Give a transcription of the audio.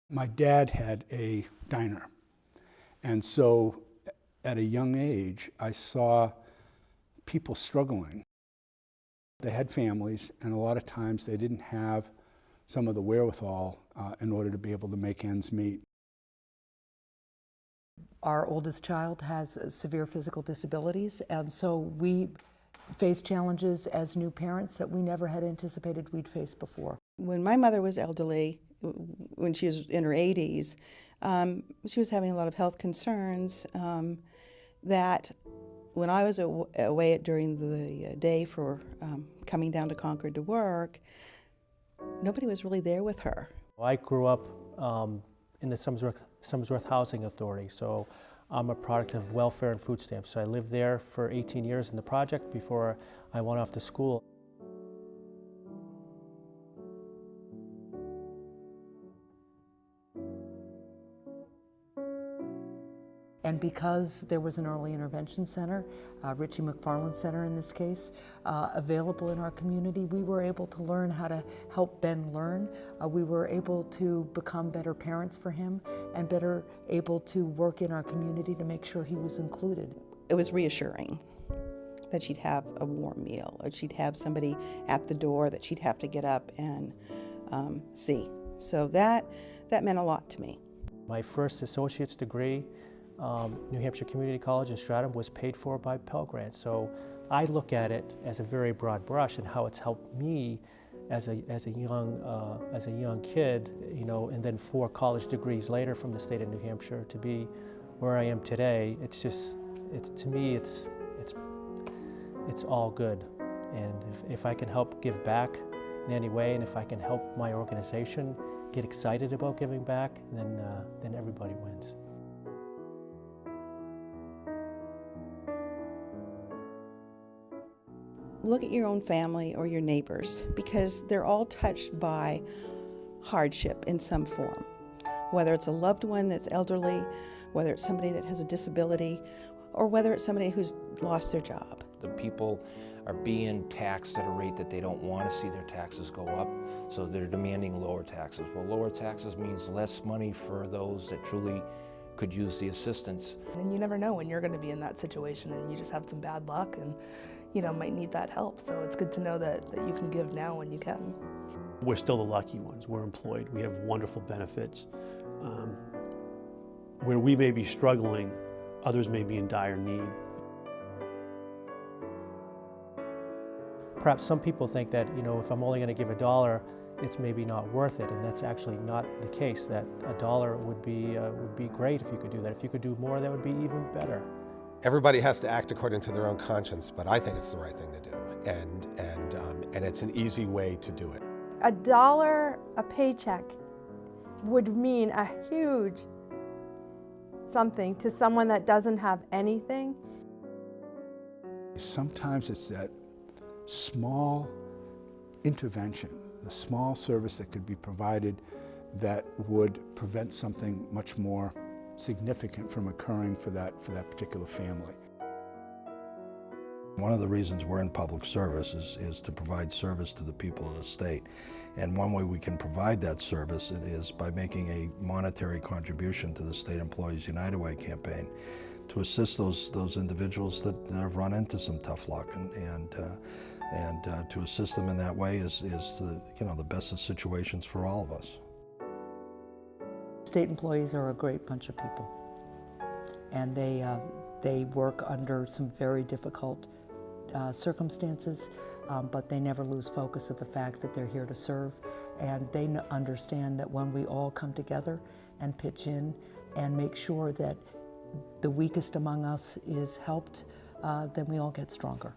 My dad had a diner, and so at a young age, I saw people struggling. They had families, and a lot of times they didn't have some of the wherewithal in order to be able to make ends meet. Our oldest child has severe physical disabilities, and so we face challenges as new parents that we never had anticipated we'd face before. When my mother was elderly, when she was in her 80s, she was having a lot of health concerns that when I was away during the day for coming down to Concord to work, nobody was really there with her. I grew up in the Somersworth Housing Authority, so I'm a product of welfare and food stamps. So I lived there for 18 years in the project before I went off to school. And because there was an early intervention center, Ritchie McFarland Center in this case, available in our community, we were able to learn how to help Ben learn. We were able to become better parents for him and better able to work in our community to make sure he was included. It was reassuring that she'd have a warm meal, or she'd have somebody at the door that she'd have to get up and see. So that meant a lot to me. My first associate's degree, New Hampshire Community College in Stratham, was paid for by Pell Grant. So I look at it as a very broad brush and how it's helped me as a young kid, you know, and then 4 college degrees later from the state of New Hampshire to be where I am today. It's just, to me, it's all good. And if I can help give back in any way, and if I can help my organization get excited about giving back, then everybody wins. Look at your own family or your neighbors, because they're all touched by hardship in some form. Whether it's a loved one that's elderly, whether it's somebody that has a disability, or whether it's somebody who's lost their job. The people are being taxed at a rate that they don't want to see their taxes go up, so they're demanding lower taxes. Well, lower taxes means less money for those that truly could use the assistance. And you never know when you're going to be in that situation and you just have some bad luck and, you know, might need that help. So it's good to know that you can give now when you can. We're still the lucky ones. We're employed. We have wonderful benefits. Where we may be struggling, others may be in dire need. Perhaps some people think that, you know, if I'm only going to give $1, it's maybe not worth it, and that's actually not the case. That $1 would be great if you could do that. If you could do more, that would be even better. Everybody has to act according to their own conscience, but I think it's the right thing to do, and it's an easy way to do it. $1 a paycheck would mean a huge something to someone that doesn't have anything. Sometimes it's that small intervention, the small service that could be provided that would prevent something much more significant from occurring for that particular family. One of the reasons we're in public service is to provide service to the people of the state. And one way we can provide that service is by making a monetary contribution to the State Employees United Way campaign to assist those individuals that have run into some tough luck, and to assist them in that way is the best of situations for all of us. State employees are a great bunch of people, and they work under some very difficult circumstances, but they never lose focus of the fact that they're here to serve, and they understand that when we all come together and pitch in and make sure that the weakest among us is helped, then we all get stronger.